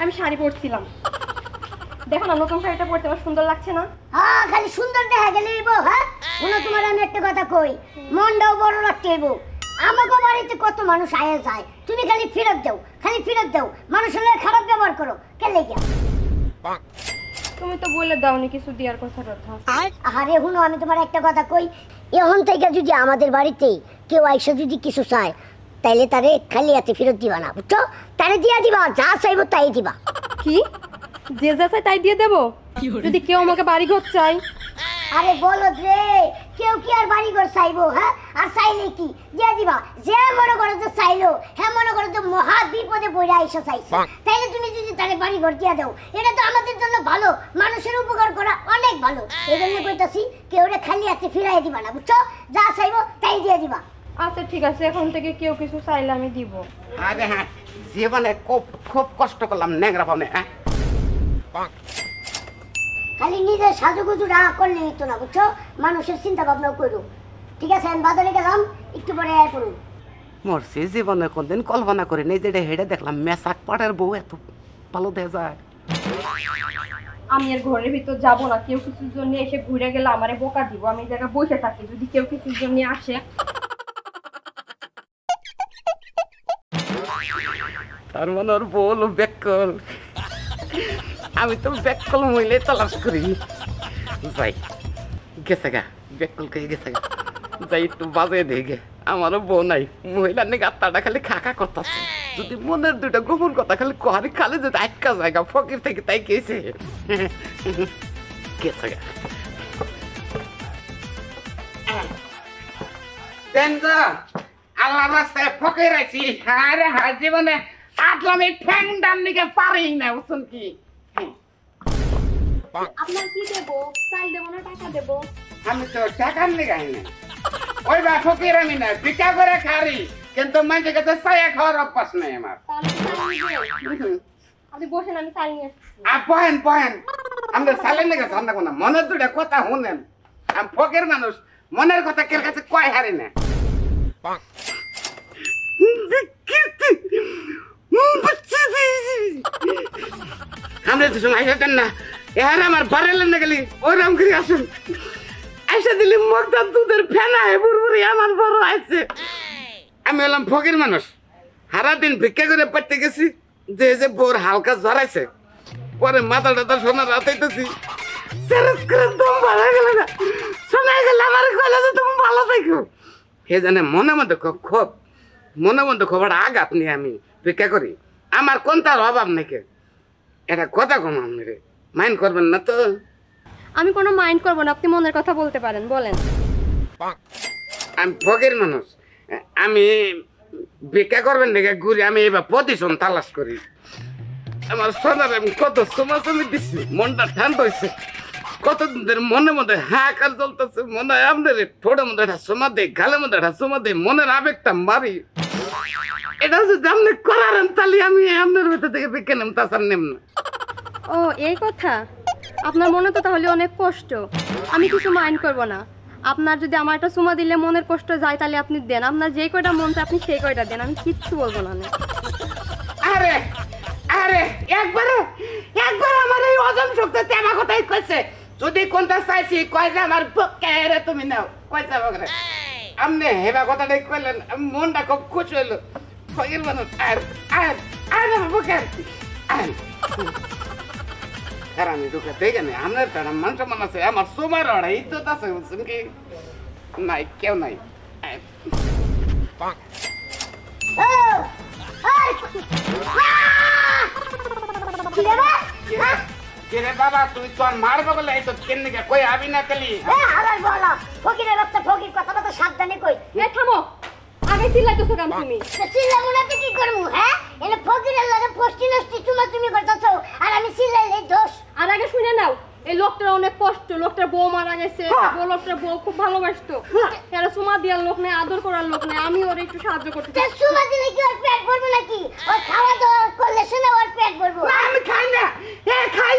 আমি শাড়ি পরছিলাম, দেখো না নতুন শাড়িটা পরতে আমার সুন্দর লাগছে না? হ্যাঁ, খালি সুন্দর দেখা গেলেই বউ। হ্যাঁ, শোনো, তোমার আমি একটা কথা কই, মনটাও বড় রাখতে হইব। আমাকে বাড়িতে কত মানুষ আয়া যায়, তুমি খালি ফেরত দাও, খালি ফেরত দাও, মানুষের লগে খারাপ ব্যবহার করো, কে লেগে? তুমি তো বলে দাওনি কিছু দেওয়ার কথা। আরে শুনো, আমি তোমার একটা কথা কই, এখন থেকে যদি আমাদের বাড়িতে কেউ আইসা যদি কিছু চায়, তাইলে তারে খালি হাতে ফেরত দিবা না, বুঝছো? তারে দিয়া দিবা, যা চাইবো তাই দিবা। কি যে যা চাই তাই দিয়ে দেবো? যদি কেউ আমাকে বাড়ি ঘর চাই? আরে বলো রে, কেউ কি আর বাড়ি ঘর চাইবো? হ্যাঁ, আর চাইলে কি দিয়া দিবা? যে মনে করো যে চাইলো, হ্যাঁ মনে করো যে মহা বিপদে পড়ে আইসা চাইছে, তাইলে তুমি যদি তারে বাড়ি ঘর দিয়া দাও, এটা তো আমাদের জন্য ভালো, মানুষের উপকার করা অনেক ভালো। এই জন্য কইতাছি, কেউ রে খালি হাতে ফিরাই দিবা না, বুঝছো? যা চাইবো তাই দিয়ে দিবা। আচ্ছা ঠিক আছে, এখন থেকে কেউ কিছু চাইলে আমি দিব। আরে হ্যাঁ, জীবনে খুব খুব কষ্ট করলাম ন্যাংরা পাবনে। খালি নিজের সাজুগুজুটা করলে হইতো না, বুঝছো? মানুষের চিন্তা ভাবনাও করো। ঠিক আছে, আমি বাজারে গেলাম, একটু পরে আয় করুন। মরছি, জীবনে কোনদিন কল্পনা করি নেই যেটা হেঁটে দেখলাম মেসাক পাটের বউ এত ভালো দেখা যায়। আমি আর ঘরের ভিতর যাব না, কেউ কিছুর জন্য এসে ঘুরে গেলে আমারে বোকা দিব। আমি এই জায়গায় বসে থাকি, যদি কেউ কিছুর জন্য আসে। তার মানে ওর বল বেকল, আমি তো বেকল মহিলাই তালাশ করি। যাই, গেছে গা বেকল কে গেছে গা, যাই একটু বাজে দেখে। আমারও বউ নাই, মহিলার নাকি আত্মাটা খালি খাকা করতেছে। যদি মনের দুটা গোপন কথা খালি কহারি খালি যদি আটকা জায়গা ফকির থেকে তাই কেছে গেছে গা। আল্লাহ রাস্তায় ফকির আছি। আরে হ্যাঁ, জীবনে আটলামে ঠ্যাং ডান দিকে পারি না, বুঝছেন কি? আপনার কি দেবো? চাল দেবো না টাকা দেবো? আমি তো টাকার লেগাই না, ওই বা ফকির আমি না, ভিক্ষা করে খারি, কিন্তু মাঝে কাছে ছায়া খাওয়ার অভ্যাস নেই আমার। আপনি বসেন, আমি চাল নিয়ে আসছি। পহেন পহেন, আমাদের সালেন লেগে ঠান্ডা কোনা মনের দুটা কথা শুনেন। আমি ফকির মানুষ, মনের কথা কের কাছে কয় হারি না। আমরা তো সময় আসতেন না, এর আমার বাড়ালেন না গেলি ওই রাম করে আসুন। আইসা দিলি মগদার দুধের ফেনা বুড়বুড়ি আমার বড় আছে। আমি হলাম ফকির মানুষ, সারাদিন ভিক্ষা করে পাঠতে গেছি, যে যে বোর হালকা জ্বরাইছে, পরে মাথা টাথা সোনা রাতাইতেছি, দম ভালো গেল না, শোনা গেলে আমার কলে যে তুমি ভালো থাকো। হে জানে মনে মধ্যে খুব মনে মধ্যে খবর আঘাত নিয়ে আমি ভিক্ষা করি, আমার কোন তার অভাব নাকি? এটা কথা কম আপনি রে, মাইন্ড করবেন না তো? আমি কোনো মাইন্ড করবো না, আপনি মনের কথা বলতে পারেন, বলেন। আমি ফকির মানুষ, আমি ভিক্ষা করবেন নাকি ঘুরি, আমি এবার পজিশন তালাশ করি। আমার সোনার আমি কত চুমাচুমি দিচ্ছি, মনটা ঠান্ডা হয়েছে, কতদিন ধরে মনে মধ্যে হাহাকার চলতেছে। মনে হয় আপনার ঠোঁটের মধ্যে একটা চুমা দেয়, গালের মধ্যে একটা চুমা দেয়, মনের আবেগটা মারি। এটা যদি আপনি করারেন তাহলে আমি আপনার ভেতর থেকে ভিক্ষা নেম, তাছাড়া নেম না। ও এই কথা, আপনার মনে তো তাহলে অনেক কষ্ট। আমি কিছু মাইন্ড করব না, আপনার যদি আমার একটা চুমা দিলে মনের কষ্ট যায় তাহলে আপনি দেন, আপনার যে কয়টা মন চায় আপনি সেই কয়টা দেন, আমি কিচ্ছু বলবো না। আরে আরে একবার আমার এই অজম শক্তি তেমা কথাই কইছে, যদি কোনটা চাইছি কয় যে আমার পক্ষে রে তুমি নাও, কয় যাবো করে আমনে হেবা কথাটাই কইলেন, মনটা খুব খুশি হইলো। ফকির মানুষ আর আর আর আমার পক্ষে আর আমি দুঃখে দেখে নেই, আপনার তো মান সম্মান আছে, আমার সোমার অড়াই তো আছে, বুঝছেন কি? নাই কেউ নাই। কিরে বাবা, তুই তো মারবো বলে এই তো কেন কই আবি না কালি? আবার বলো, ফকিরের বাচ্চা ফকির, কথা কথা সাবধানে কই। এই থামো, আগে চিল্লাইতেছো কেন তুমি? চিল্লাবো না তো কি করবো? হ্যাঁ, এনে ফকিরের লাগে পোস্টি নষ্টি চুমা তুমি করতেছো, আর আমি চিল্লাইলে দোষ। আর আগে শুনে নাও, এই লোকটার অনেক কষ্ট, লোকটার বউ মারা গেছে, লোকটার বউ খুব ভালোবাসতো, এরা সুমা দেওয়ার লোক নেই, আদর করার লোক নেই, আমি ওর একটু সাহায্য করতে তে সুমা দিলে কি ওর পেট ভরবে নাকি? ওর খাওয়া দাওয়া করলে শুনে ওর পেট ভরবো। না, আমি খাই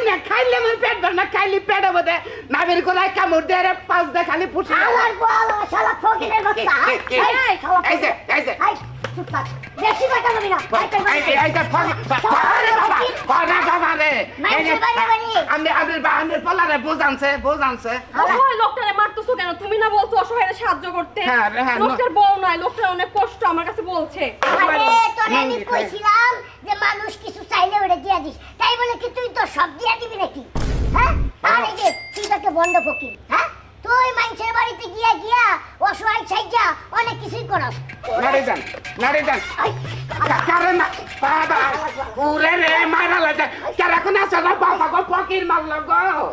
না, খাইলে আমার পেট ভরে না, খাইলে পেটে বোধে নামের গলায় কামড় দিয়ে রে পাঁচ দে খালি ফুটে আমার বল শালা ফকিরের বাচ্চা। এই যে চুপ থাক, বেশি কথা বলবি না। অসহায় লোকটারে মারতেছো কেন? তুমি না বলছো অসহায়রে সাহায্য করতে? লোকটার বউ নাই, লোকটার অনেক কষ্ট আমার কাছে বলছে। আরে তোরে আমি কইছিলাম যে মানুষ কিছু চাইলে ওটা দিয়া দিস, তাই বলে কি তুই তো সব দিয়া দিবি নাকি? হ্যাঁ? আর এই যে তুই তো বন্ধ ফকির, হ্যাঁ? তুই মানুষের বাড়িতে গিয়া অসহায় চাইজা অনেক কিছুই করস। নারে যান কারণ বাবা ওরে রে মারা লাগে কেন এখন আসলে বাবা গো ফকির মারল গো।